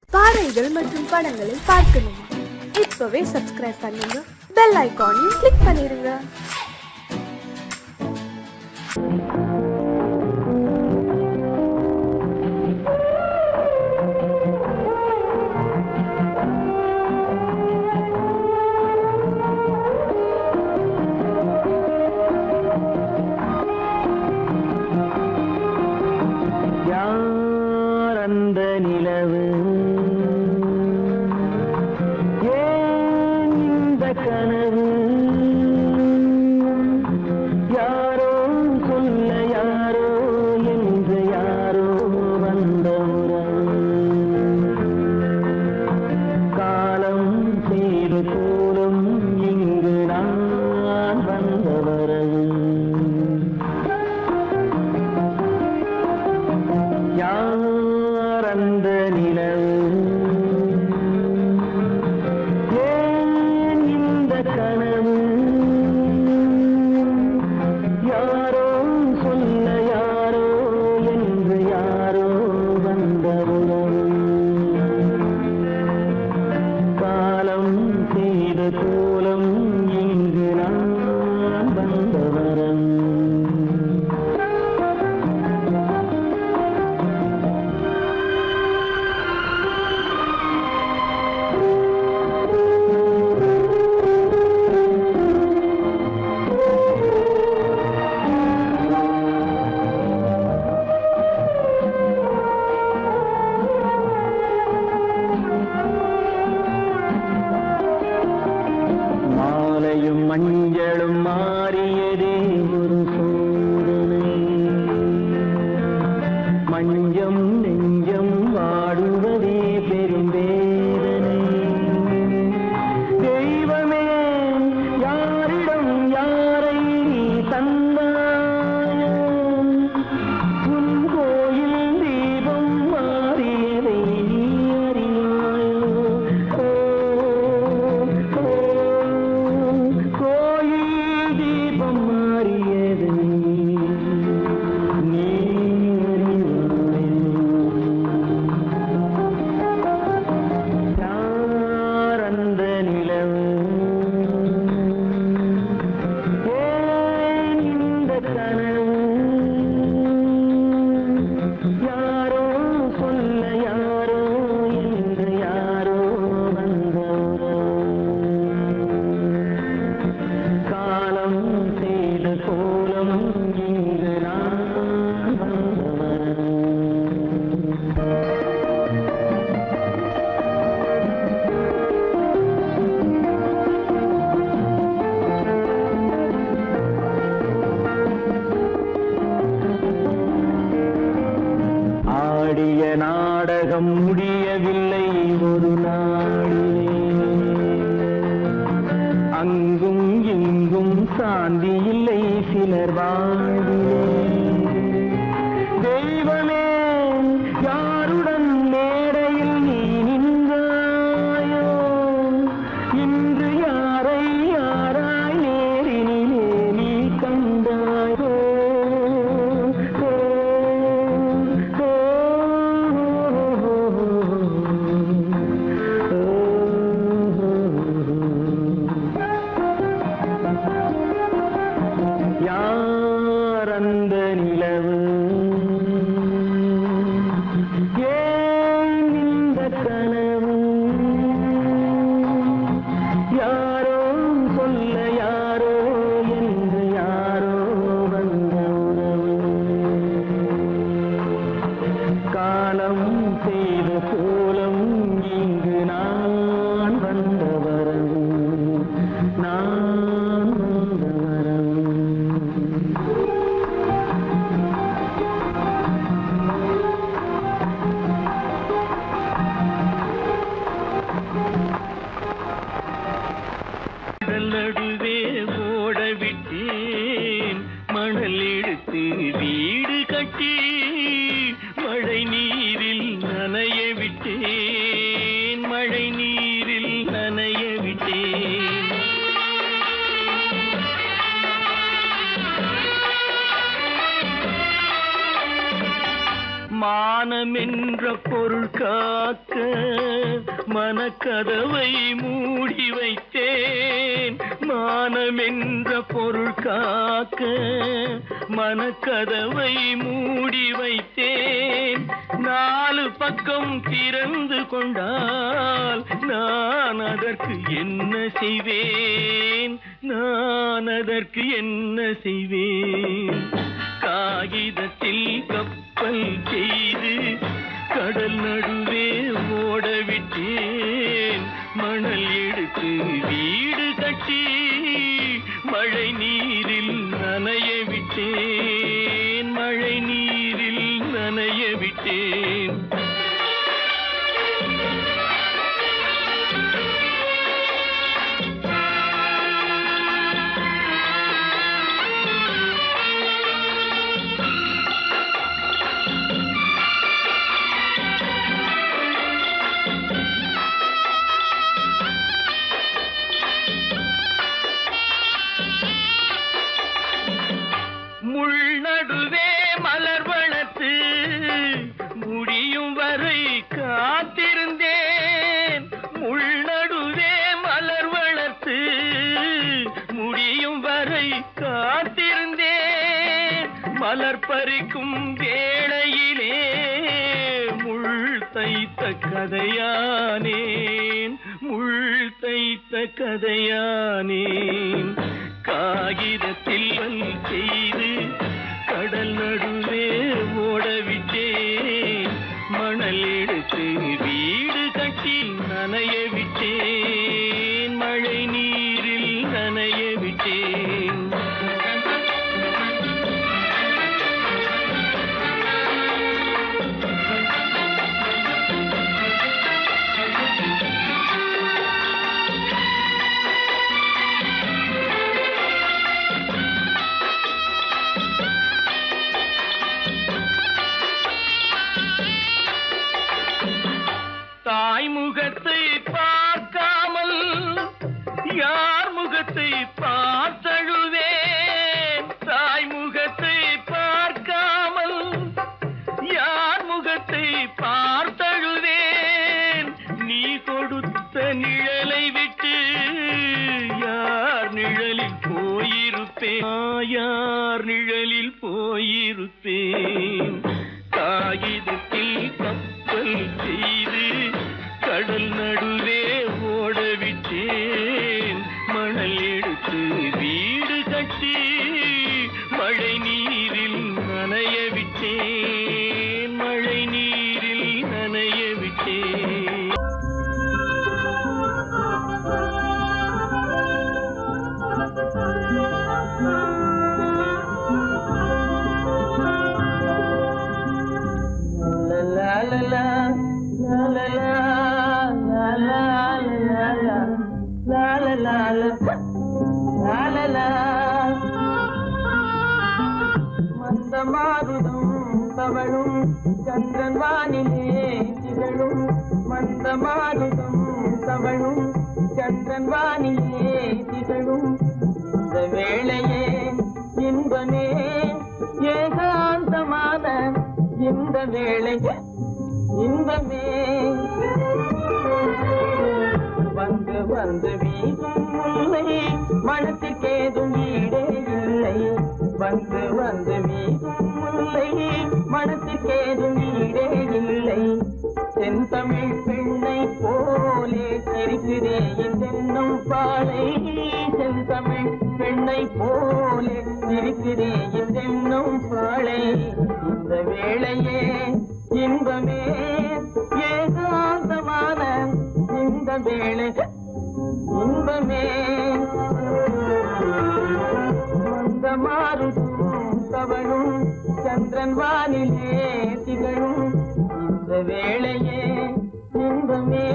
பாடல்கள் மற்றும் படங்களை பார்க்கணுமா? இப்பவே சப்ஸ்கிரைப் பண்ணுங்க, பெல் ஐகானையும் கிளிக் பண்ணிருங்க. அந்த நிலவு ஏன் இந்த கனவு யாரோ சொல்ல யாரோ என்று யாரோ வந்த உறவு காலம் செய்து கூறும் இங்கு நான் வந்த வரவு அந்த நிலவு ஏன் இந்த கனவு யாரோ சொல்ல யாரோ என்று யாரோ வந்த உறவு காலம் செய்த கோலம் இங்கு நான் வந்த வரவு மஞ்சளும் மாறியதே ஒரு சோதனை மஞ்சம் நெஞ்சம் வாடுவதே பெரும் வேதனை தெய்வமே யாரிடம் யாரை நீ தந்தாயோ உன் கோயில் தீபம் மாறியதை நீ அறியாயோ யாரோ சொல்ல யாரோ என்று யாரோ வந்த காலம் செய்த கோலம் இங்கு நான் வந்தவர் ஆடிய நாடகம் முடியவில்லை ஒரு நாளிலே அங்கும் இங்கும் சாந்தி இல்லை சிலர் வாழ்விலே தெய்வமே யாருடன் மேடையில் நீ நின்றாயோ இன்று யாரை யாராய் நேரினிலே நீ கண்டாயோ அந்த நிலவு ஏன் இந்த கனவு யாரோ சொல்ல யாரோ என்று யாரோ வந்த உறவு காலம் செய்த கோலம் இங்கு நான் வந்த வரவு நான் வந்த வரவு நடுவே ஓட விட்டேன் மணல் எடுத்து வீடு கட்டி மழை நீரில் நனைய விட்டேன் மழை நீரில் நனைய விட்டேன் மானம் என்ற பொருள் காக்க மனக்கதவை மூடி வைத்தேன் மானமென்ற பொருள் காக்க. மனக்கதவை மூடி வைத்தேன் 4 பக்கம் திறந்து கொண்டால் நான் அதற்கு என்ன செய்வேன்? நான் அதற்கு என்ன செய்வேன்? காகிதத்தில் கப்பல் செய்து கடல் நடுவே ஓடவிட்டேன். மணல் எடுத்து வீடு கட்டி மழை நீரில் நனைய விட்டேன். மழை நீரில் நனைய விட்டேன். முள்நடுவே மலர் வளர்த்து முடியும் வரை காத்திருந்தேன். முள்நடுவே மலர் வளர்த்து முடியும் வரை காத்திருந்தேன். மலர் பறிக்கும் வேளையிலே முள் தைத்த கதையானேன். முள் தைத்த கதையானேன். காகிதத்தில் செய்து கடல் நடுவே ஓடவிட்டேன். மணல் எடுத்து வீடு கட்டி நனைய விட்டேன். மழை நீரில் நனைய விட்டேன். தாய் முகத்தை பார்க்காமல் யார் முகத்தை பார்த்தழுவேன். தாய் முகத்தை பார்க்காமல் யார் முகத்தை பார்த்தழுவேன். நீ கொடுத்த நிழலை விட்டு யார் நிழலில் போயிருப்பேன். யார் நிழலில் போயிருப்பேன். காகிதத்தில் கப்பல் செய்து கடல் நடுவே ஓடவிட்டேன். மணல் எடுத்து வீடு கட்டி மழை நீரில் நனைய விட்டேன். மழை நீரில் நனைய விட்டேன். மந்தமாருதம் தவழும் சந்திரன் வானிலே திகழும். மந்தமாருதம் தவழும் சந்திரன் வானிலே திகழும். இந்த வேளையே இன்பமே ஏகாந்தமான இந்த வேளை இன்பமே. வந்து வந்து வீசும் முல்லை மனத்துக்கேதும் ஈடே இல்லை. வந்து வந்து வீசும் முல்லை மனத்துக்கேதும் ஈடே இல்லை. தென்தமிழ் பெண்ணை போலே சிரிக்கிறே தென்னும் பாலை. தென்தமிழ் பெண்ணை போலே சிரிக்கிறே தென்னும் பாலை. இந்த வேளையே இன்பமே ஏகாந்தமான இந்த வேளை இன்பமே. மந்தமாருதம் தவழும் சந்திரன் வானிலே திகழும். இந்த வேளையே இன்பமே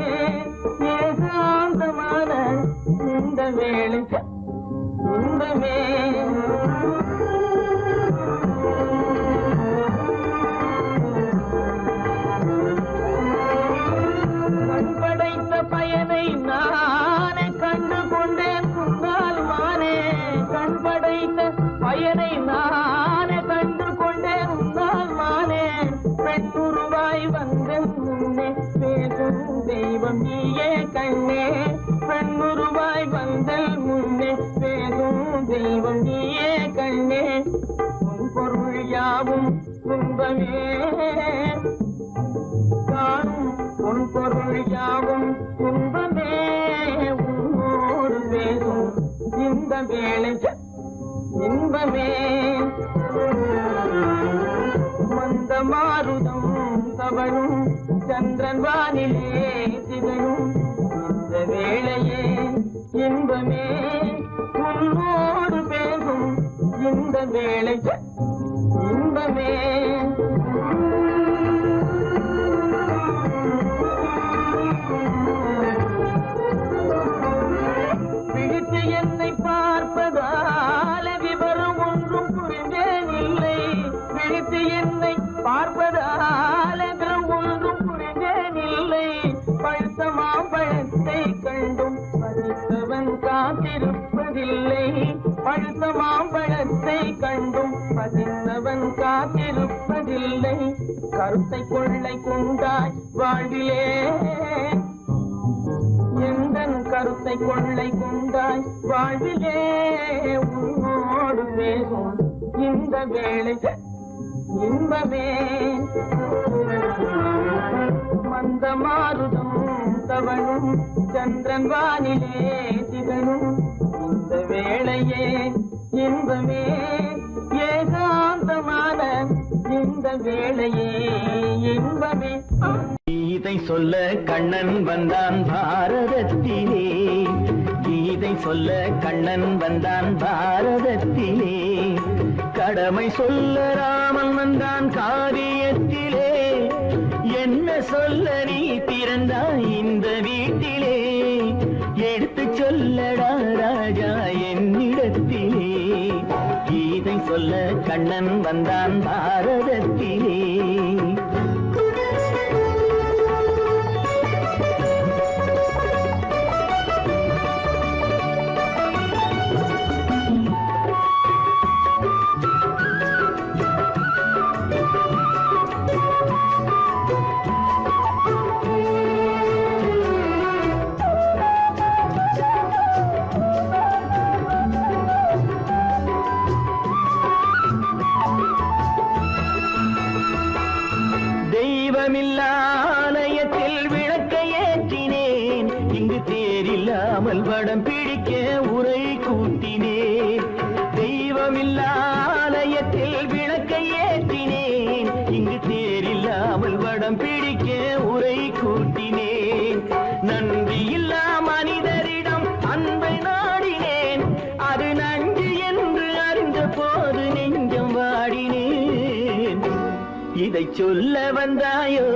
ஏகாந்தமான இந்த வேளை இன்பமே. கண்படைத்த பயனை நானே கண்டு கொண்டேன் முன்னால் மானே. கண்படைத்த பயனை நானே கண்டு கொண்டேன் முன்னால் மானே. பெண்ணுருவாய் வந்த முன்னே பேசும் தெய்வம் நீ கண்ணே பெண்ணுருவாய் வந்தல் முன்னே பேசும் தெய்வம் நீயே கண்ணே உன் பொருள் யாவும் துன்பமே காணும் உன் பொருள் யாவும் துன்பமே உன்னோடு பேசும் இந்த வேளை இன்பமே மந்த மாருதம் தவழும் சந்திரன் வானிலே திகழும் இந்த வேளையே இன்பமே உன்னோடு பேசும் இந்த வேளை இன்பமே பிடித்து என்னை பார்ப்பதால விவரம் ஒன்றும் புரிந்தேன் இல்லை பிடித்து என்னை பார்ப்பதால விவரம் ஒன்றும் புரிந்தேன் இல்லை பழுத்த மாம்பழத்தை கண்டும் பறித்தவன் காத்திருப்பதில்லை பழுத்த மாம்பழத்தை கண்டும் பதித்தவன் காத்திருப்பதில்லை கருத்தை கொள்ளை கொண்டாய் வாழ்விலே எந்தன் கருத்தை கொள்ளை கொண்டாய் வாழ்விலே உன்னோடு பேசும் இந்த வேளை இன்பமே மந்த மாருதம் தவழும் சந்திரன் வானிலே திகழும் இந்த வேளையே இன்பமே ஏகாந்தமான இந்த வேளையே இன்பமே கீதை சொல்ல கண்ணன் வந்தான் பாரதத்திலே கீதை சொல்ல கண்ணன் வந்தான் பாரதத்திலே கடமை சொல்ல ராமன் வந்தான் காரியத்திலே என்ன சொல்ல நீ பிறந்தாய் இந்த வீட்டிலே எடுத்து சொல்லடா ராஜா என்னிடத்திலே கீதை சொல்ல கண்ணன் வந்தான் பாரதத்திலே ஆலயத்தில் விளக்கை ஏற்றினேன் இங்கு தேரில்லாமல் வடம் பிடிக்க உரை கூட்டினேன் தெய்வமில்லா ஆலயத்தில் விளக்கை ஏற்றினேன் இங்கு தேரில்லாமல் வடம் பிடிக்க உரை கூட்டினேன் நன்றி இல்லா மனிதரிடம் அன்பை நாடினேன் அது நன்றி என்று அறிந்த போது நெஞ்சம் வாடினேன் இதை சொல்ல வந்தாயோ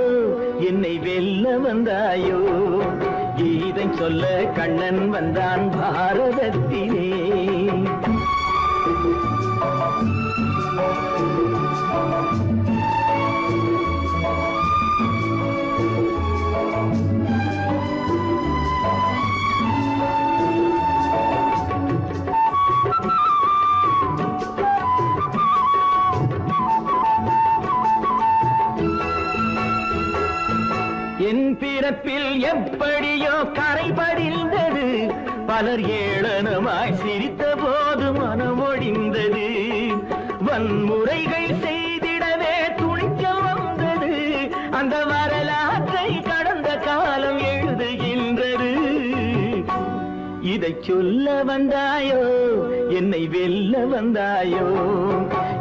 என்னை வெல்ல வந்தாயோ இதை சொல்ல கண்ணன் வந்தான் பாரதத்திலே என் பிறப்பில் எப்படியோ கரை படிந்தது பலர் ஏளனமாய் சிரித்த போது மனமொழிந்தது வன்முறைகள் செய்திடவே துணிச்சல் வந்தது அந்த வரலாற்றை கடந்த காலம் எழுதுகின்றது இதை சொல்ல வந்தாயோ என்னை வெல்ல வந்தாயோ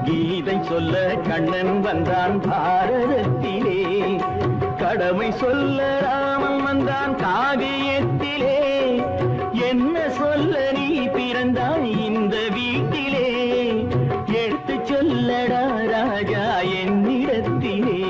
கீதை சொல்ல கண்ணன் வந்தான் பாரதத்திலே கடமை சொல்ல ராமன் வந்தான் காவியத்திலே என்ன சொல்ல நீ பிறந்தாய் இந்த வீட்டிலே எடுத்து சொல்லடா ராஜா என்னிடத்திலே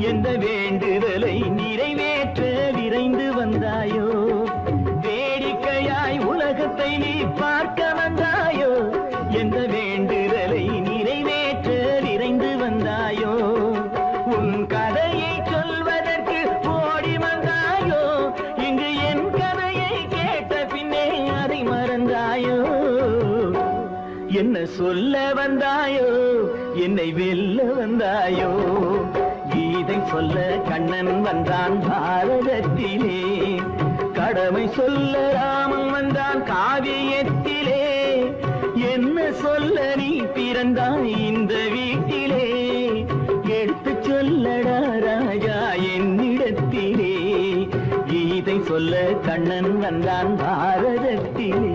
எந்த வேண்டுதலை நிறைவேற்ற விரைந்து வந்தாயோ வேடிக்கையாய் உலகத்தை நீ பார்க்க வந்தாயோ எந்த வேண்டுதலை நிறைவேற்ற விரைந்து வந்தாயோ உன் கதையை சொல்வதற்கு ஓடி வந்தாயோ இங்கு என் கதையை கேட்ட பின்னே அதை மறந்தாயோ என்ன சொல்ல வந்தாயோ என்னை வெல்ல வந்தாயோ கீதை சொல்ல கண்ணன் வந்தான் பாரதத்திலே கடமை சொல்ல ராமன் வந்தான் காவியத்திலே என்ன சொல்ல நீ பிறந்தாய் இந்த வீட்டிலே எடுத்து சொல்லடா ராஜா என்னிடத்திலே கீதை சொல்ல கண்ணன் வந்தான் பாரதத்திலே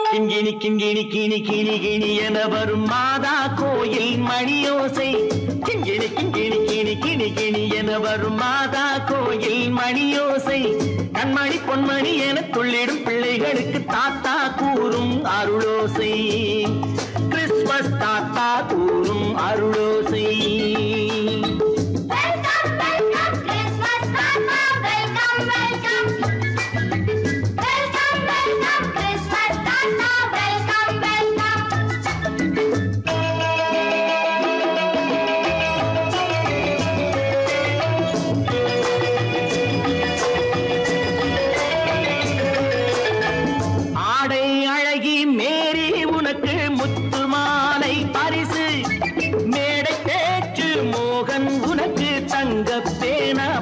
கிண்கிணி கிண்கிணி கிணி கிணி கிணி என வரும் மாதா கோயில் மணியோசை கிண்கிணி கிண்கிணி கிணி கிணி கிணி என வரும் மாதா கோயில் மணியோசை கண்மணி பொன்மணி என துள்ளிடும் பிள்ளைகளுக்கு தாத்தா கூறும் அருளோசை கிறிஸ்துமஸ் தாத்தா கூறும் அருளோசை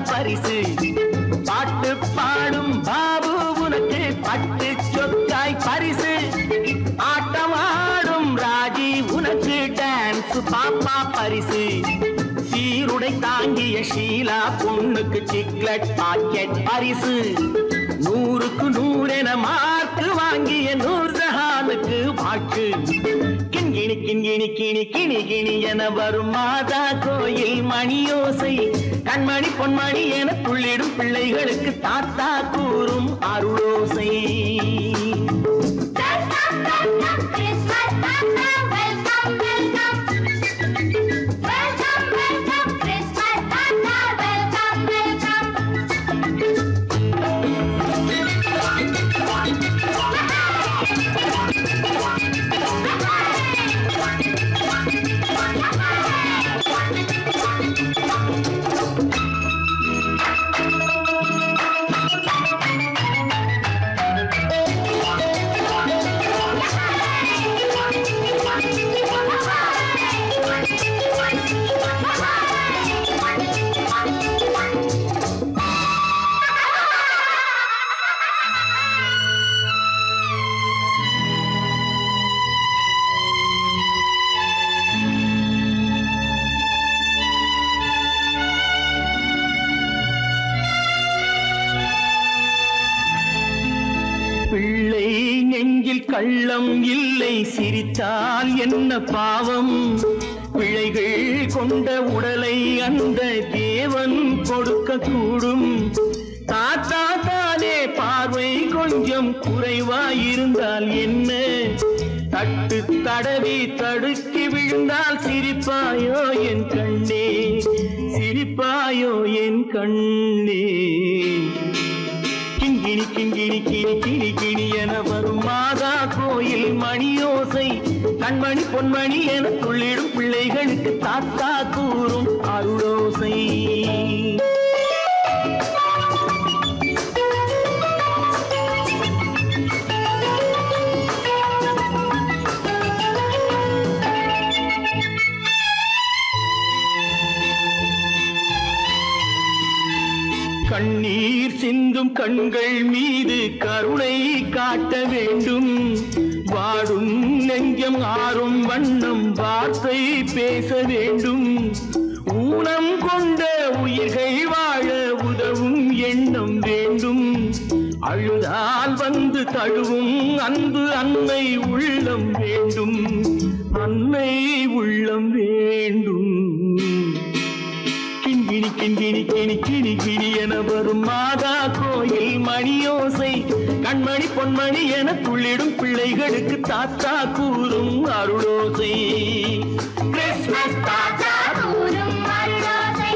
பரிசு பாட்டு பாடும் பாபு உனக்கு பட்டு சொக்காய் பரிசு ஆட்டமாடும் ராஜி உனக்கு டான்ஸ் பாப்பா பரிசு சீருடை தாங்கிய ஷீலா பொண்ணுக்கு சிக்லெட் பாக்கெட் பரிசு 100க்கு 100 என மார்க்கு வாங்கிய நூர்ஜஹானுக்கு வாக்கு கிண்கிணி கிண்கிணி கிணி கிணி கிணி என வரும் மாதா கோயில் மணியோசை கண்மணி பொன்மணி என துள்ளிடும் பிள்ளைகளுக்கு தாத்தா கூறும் அருளோசை பிள்ளை நெஞ்சில் கள்ளம் இல்லை சிரித்தால் என்ன பாவம் பிழைகள் கொண்ட உடலை அந்த தேவன் கொடுக்க கூடும் தாத்தா தானே பார்வை கொஞ்சம் குறைவாயிருந்தால் என்ன தட்டு தடவி தடுக்கி விழுந்தால் சிரிப்பாயோ என் கண்ணே சிரிப்பாயோ என் கண்ணே கிண்கிணி கிண்கிணி கிணி கிணி கிணி என வரும் மாதா கோயில் மணியோசை கண்மணி பொன்மணி என துள்ளிடும் பிள்ளைகளுக்கு தாத்தா கூறும் அருளோசை கண்ணீர் சிந்தும் கண்கள் மீது கருணை காட்ட வேண்டும் வாடும் நெஞ்சம் ஆறும் வண்ணம் வார்த்தை பேச வேண்டும் ஊனம் கொண்ட உயிர்கள் வாழ உதவும் எண்ணம் வேண்டும் அழுதால் வந்து தழுவும் அன்பு அன்னை உள்ளம் வேண்டும் அன்னை உள்ளம் வேண்டும் கிண்கிணி கிண்கிணி கிணி கிணி கிணி என வரும் மாதா கோயில் மணியோசை கண்மணி பொன்மணி என துள்ளிடும் பிள்ளைகளுக்கு தாத்தா கூறும் அருளோசை கிறிஸ்துமஸ் தாத்தா கூறும் அருளோசை.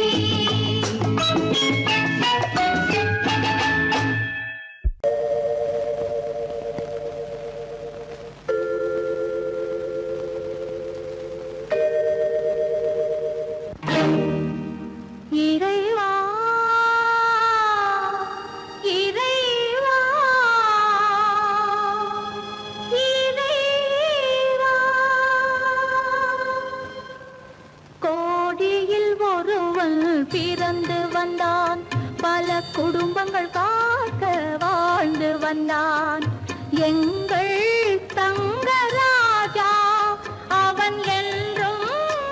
இறைவா இறைவா இறைவா கோடியில் ஒருவன் பிறந்து வந்தான் பல குடும்பங்கள் காக்க வாழ்ந்து வந்தான் எங்கள் தங்கராஜா அவன் என்றும்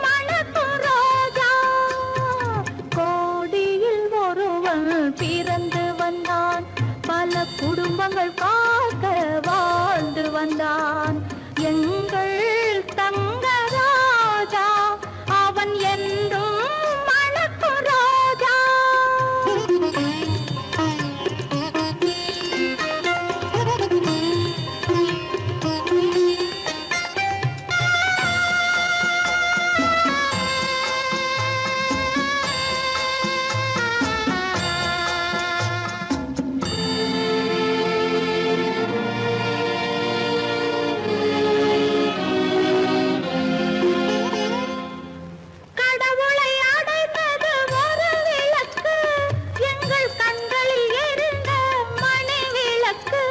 மணக்கும் ரோஜா கோடியில் ஒருவன் பிறந்து வந்தான் பல குடும்பங்கள் காக்க வாழ்ந்து வந்தான் எங்கள் தங்கராஜா அவன் என்றும் மணக்கும் ரோஜா. கடவுளை அடைந்தது ஒரு விளக்கு எங்கள் கண்களில் எரிந்த மணி விளக்கு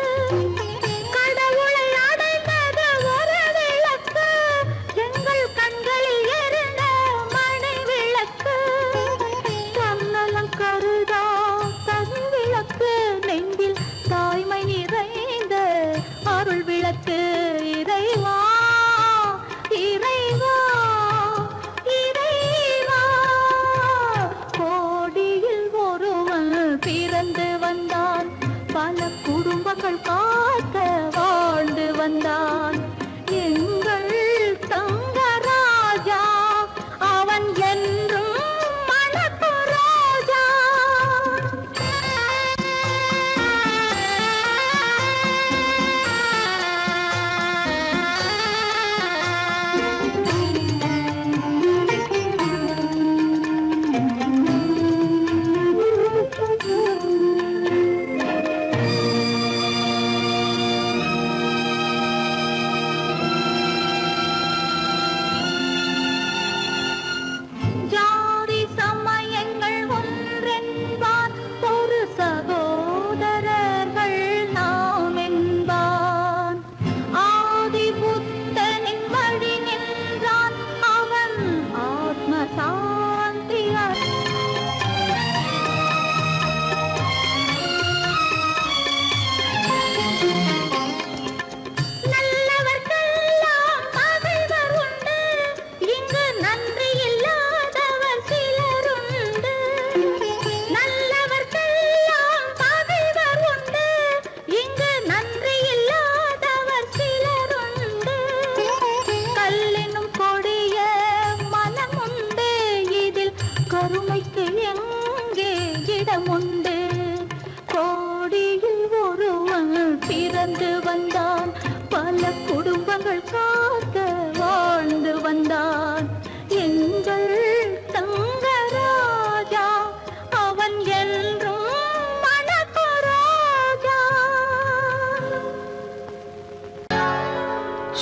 கடவுளை அடைந்தது ஒரு விளக்கு எங்கள் கண்களில் எரிந்த மணி விளக்கு தன்னலம் கருதா தன் விளக்கு நெஞ்சில் தாய்மை நிறைந்த அருள் விளக்கு இறைவா இறைவா இறைவா கோடியில் ஒருவன் பிறந்து வந்தான் பல குடும்பங்கள் காக்க வாழ்ந்து வந்தான் எங்கள் தங்கராஜா அவன் என்றும் மணக்கும் ரோஜா. ஜாதி சமயங்கள் ஒன்றென்பார் ஒரு சகோதரர்கள் நாம் என்பான் ஆதி புத்தனின் வழி நின்றான் அவன் ஆத்ம சாந்தி நல்லவர்க்கெல்லாம் பகைவர் உண்டு இங்கு நன்றி இல்லாதவர் சிலருண்டு நல்லவர்க்கெல்லாம் பகைவர் உண்டு இங்கு நன்றி இல்லாதவர் சிலருண்டு கல்லினும் கொடிய மனம் உண்டு இதில் கருணைக்கு எங்கே இடம் உண்டு கோடியில் ஒருவன் பிறந்து வந்தான் பல குடும்பங்கள் காக்க வாழ்ந்து வந்தான் எங்கள் தங்கராஜா அவன் என்றும் மணக்கும் ரோஜா.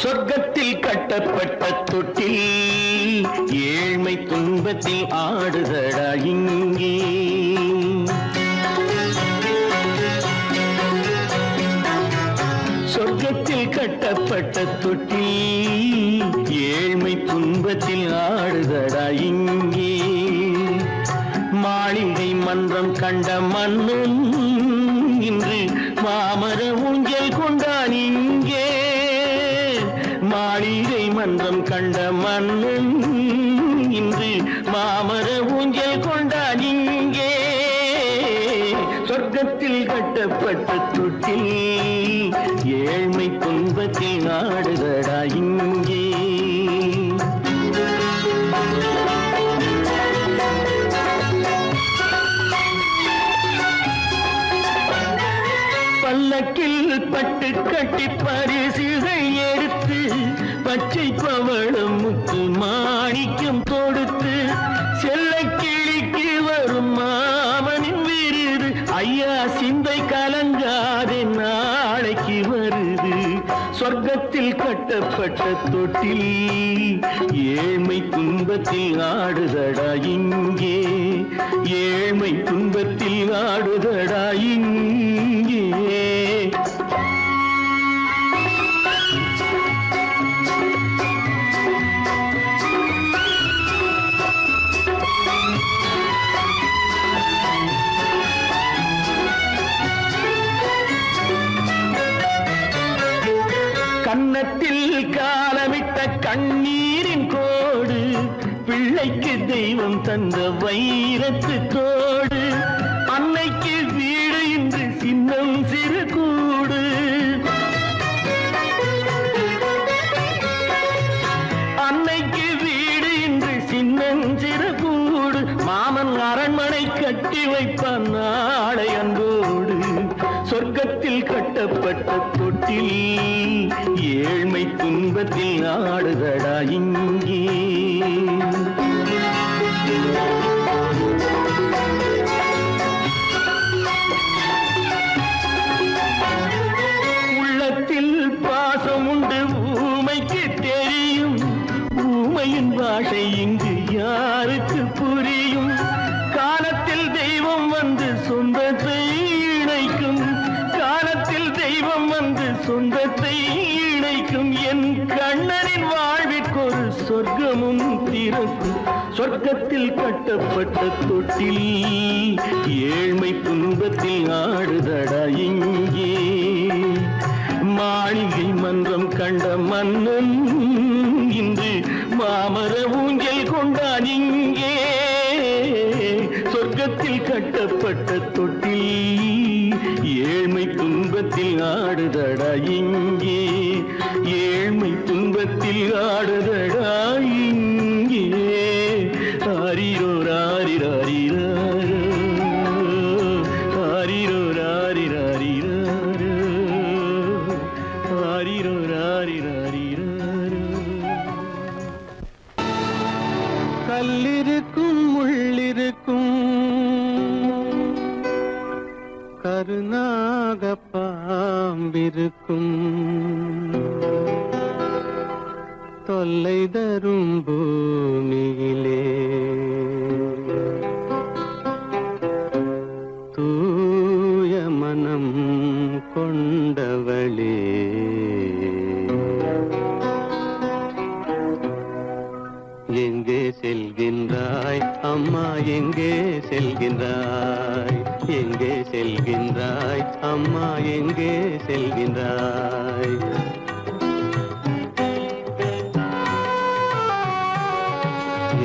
சொர்க்கத்தில் கட்டப்பட்ட தொட்டில் ஏழ்மை துன்பத்தில் ஆடுதடா இங்கே சொர்க்கத்தில் கட்டப்பட்ட தொட்டில் ஏழ்மை துன்பத்தில் ஆடுதடா இங்கே மாளிகை மன்றம் கண்ட மன்னன் இன்று மாமர ஊஞ்சல் கொண்டான் இங்கே மாளிகை மன்றம் கண்ட மன்னன் இன்று மாமர ஊஞ்சல் கொண்டான் இங்கே சொர்க்கத்தில் கட்டப்பட்ட தொட்டில் ஏழ்மை துன்பத்தில் நாடுதடா இங்கே கணக்கில் பட்டு கட்டி பரிசுகள் எடுத்து பச்சை பவளம் முத்து மாணிக்கம் கொடுத்து செல்ல கிளிக்கு வரும் மாமனின் விருது ஐயா சிந்தை கலங்காதே நாளைக்கு வருது சொர்க்கத்தில் கட்டப்பட்ட தொட்டில் ஏழ்மை துன்பத்தில் ஆடுதடா இங்கே ஏழ்மை துன்பத்தில் ஆடுதடா இங்கே கன்னத்தில் காலமிட்ட கண்ணீரின் கோடு பிள்ளைக்கு தெய்வம் தந்த வைரத்து தோடு அன்னைக்கு வீடு இன்று சின்னம் சிறு கூடு அன்னைக்கு வீடு இன்று சின்னம் சிறு கூடு மாமன் அரண்மனை கட்டி வைப்பான் நாளை அன்போடு சொர்க்கத்தில் கட்டப்பட்ட தொட்டில் ஏழ்மை துன்பத்தில் ஆடுதடா இங்கே உள்ளத்தில் பாசம் உண்டு ஊமைக்கு தெரியும் ஊமையின் பாஷை இங்கு யாருக்கு புரியும் காலத்தில் தெய்வம் வந்து சொந்தத்தை இணைக்கும் காலத்தில் தெய்வம் வந்து சொந்தத்தை இணைக்கும் என் கண்ணனின் வாழ்விற்கொரு சொர்க்கமும் திறக்கும் சொர்க்கத்தில் கட்டப்பட்ட தொட்டில் ஏழ்மை துன்பத்தில் ஆடுதடா இங்கே மாளிகை மன்றம் கண்ட மன்னன் இன்று மாமர ஊஞ்சல் கொண்டான் இங்கே சொர்க்கத்தில் கட்டப்பட்ட தொட்டில் ஏழ்மை துன்பத்தில் ஆடுதடா இங்கே ஏழ்மை துன்பத்தில் ஆடுதடா இங்கே ஆரிரோ ராரிராரிரோ ஆரிரோ ராரிராரிரோ ஆரிரோ ராரிராரிரோ கல்லிருக்கும் முள்ளிருக்கும் கருநாக பாம்பிருக்கும் தொல்லை தரும் பூமியிலே தூய மனம் கொண்டவளே எங்கே செல்கின்றாய் அம்மா எங்கே செல்கின்றாய் எங்கே செல்கின்றாய் அம்மா எங்கே செல்கின்றாய்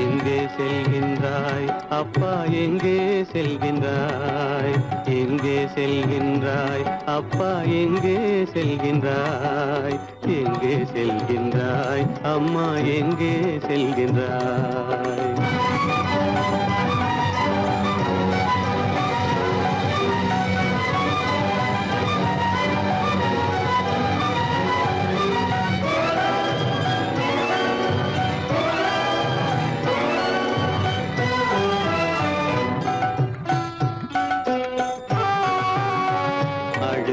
எங்கே செல்கின்றாய் அப்பா எங்கே செல்கின்றாய் எங்கே செல்கின்றாய் அப்பா எங்கே செல்கின்றாய் எங்கே செல்கின்றாய் அம்மா எங்கே செல்கின்றாய்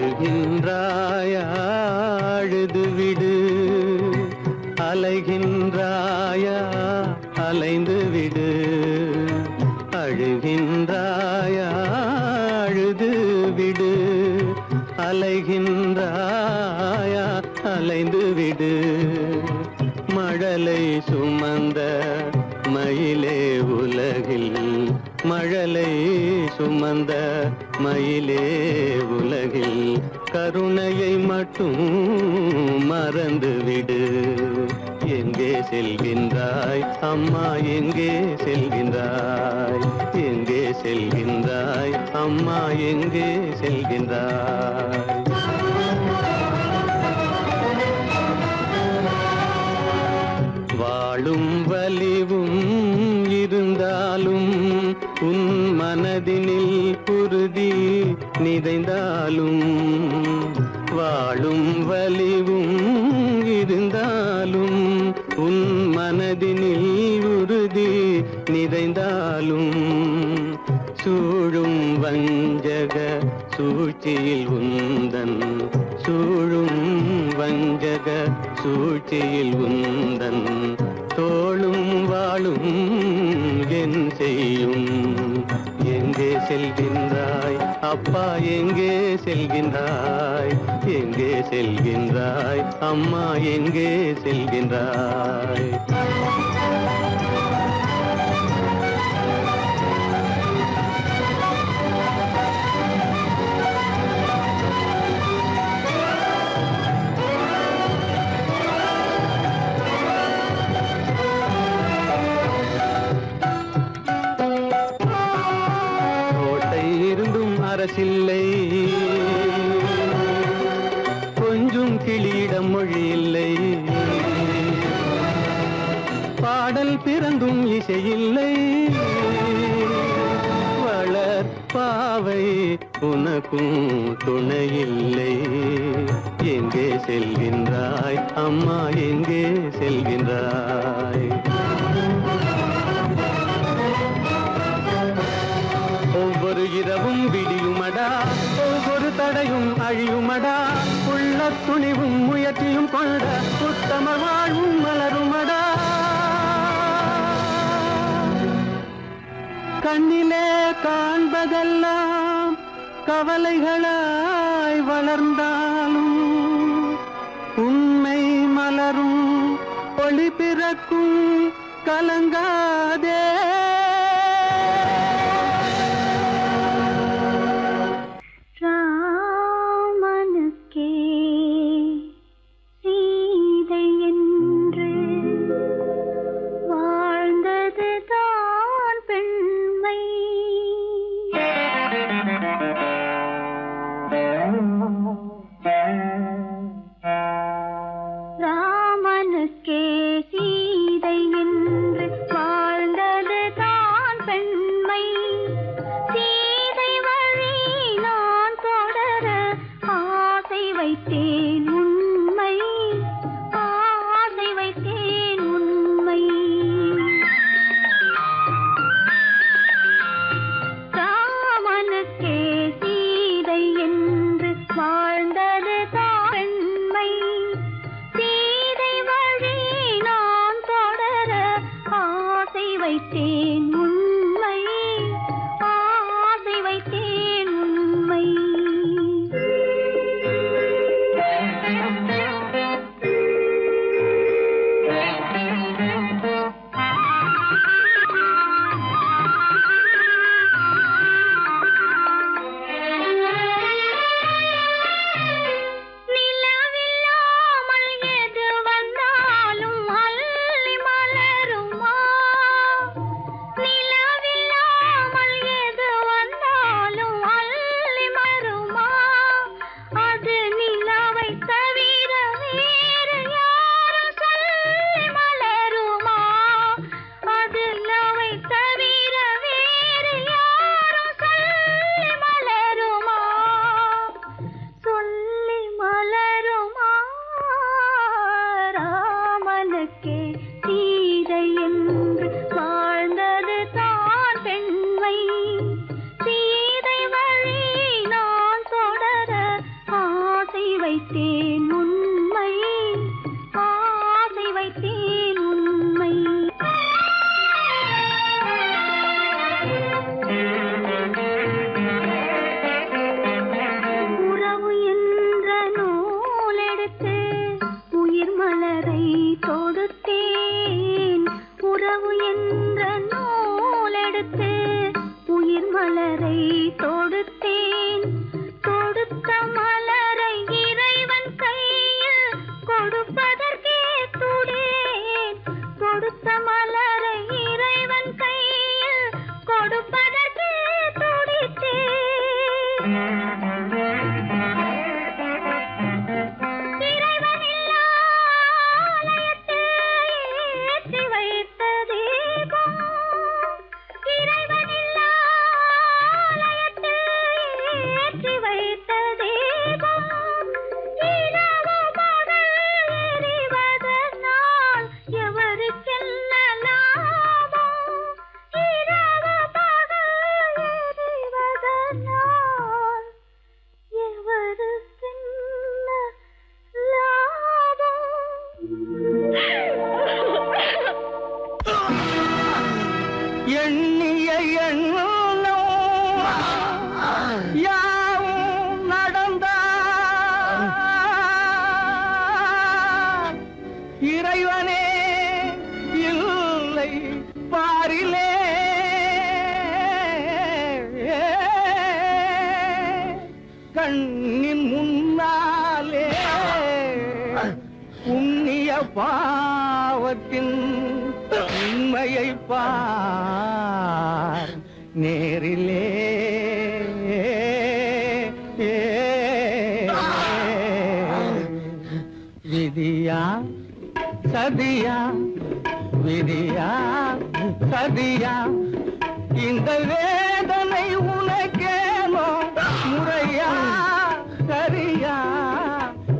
அழுகின்றாயா அழுது விடு அலைகின்றாயா அலைந்து விடு அழுகின்றாயா அழுது விடு அலைகின்றாயா அலைந்து விடு மழலை சுமந்த மயிலே உலகில் மழலை சுமந்த மயிலே உலகில் கருணையை மட்டும் மறந்துவிடு எங்கே செல்கின்றாய் அம்மா எங்கே செல்கின்றாய் எங்கே செல்கின்றாய் அம்மா எங்கே செல்கின்றாய் வாழும் வலிவும் இருந்தாலும் உன் மனதினில் புரு உறுதி நிறைந்தாலும் வாழும் வலிவும் இருந்தாலும் உன் மனதினில் உறுதி நிறைந்தாலும் சூழும் வஞ்சக சூழ்ச்சியில் உந்தன் சூழும் வஞ்சக சூழ்ச்சியில் உந்தன் தோளும் வாழும் என் செய்யும் எங்கே செல்கின்றாய் அப்பா எங்கே செல்கின்றாய் எங்கே செல்கின்றாய் அம்மா எங்கே செல்கின்றாய் அரசில்லை கொஞ்சம் கிளியிடம் மொழி இல்லை பாடல் பிறந்தும் இசையில்லை வளர் பாவை உனக்கும் துணையில்லை எங்கே செல்கின்றாய் அம்மா எங்கே செல்கின்றாய் ஒவ்வொரு இரவும் விடியுமடா ஒவ்வொரு தடையும் அழியுமடா உள்ள துணிவும் முயற்சியும் கொண்ட உத்தம வாழ்வும் மலருமடா கண்ணிலே காண்பதெல்லாம் கவலைகளாய் வளர்ந்தாலும் உண்மை மலரும் ஒளி பிறக்கும் கலங்காதே ஏற்றி வைத்த தீபம் இரவு பகல் எரிவதனால் எவருக்கென்ன லாபம்? இரவு பகல் எரிவதனால் எவருக்கென்ன லாபம்? எண்ணிய எண்ணம் யாவும் நடந்தார் இறைவனே இல்லை பாரிலே கண்ணின் முன்னாலே புண்ணிய பாவத்தின் உண்மையை பார் நேரிலே விதியா சதியா விதியா சதியா இந்த வேதனை உனக்கேனோ முறையா சரியா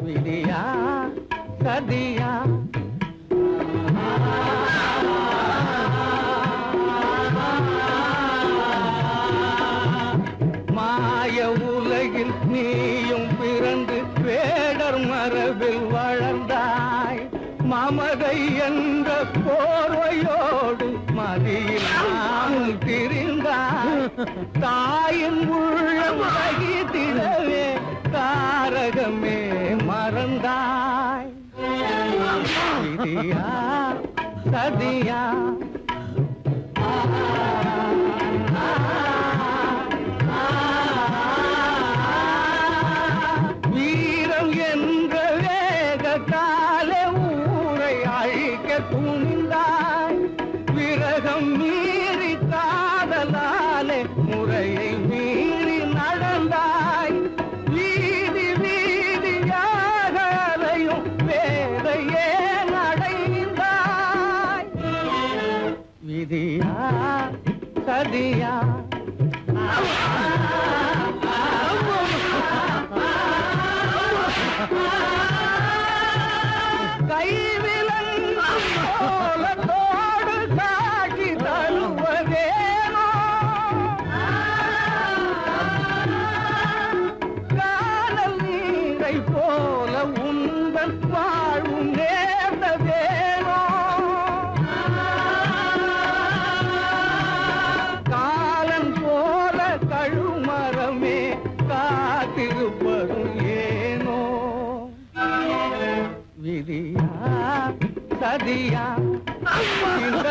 விதியா சதியா மாய உலகில் நீயும் பிறந்து வேடர் மரபில் வளர்ந்தாய் மமதை என்ற போர்வையோடு மதியில்லாமல் திரிந்தாய் தாயின் உள்ளம் வகித்திடவே தாரகமே மறந்தாய் விதியா சதியா வீரம் என்ற வேக காலே ஊரை அழிக்க துணிந்தாய் விரகம் மீறி காதலாலே முறையை மீறி நடந்தாய் வீதி வீதியாக அலையும் வேதையே நடைந்தாய் விதியா சதியா கைவிலன் கோலத்தோடு காட்சி தருவதேனோ காணல் நீரை போல உந்தன் வாழ்வும் நேர்ந்ததேனோ காலன் போல கழுமரமே காத்திருப்பதும் ஏனோ விதியா சதியா இந்த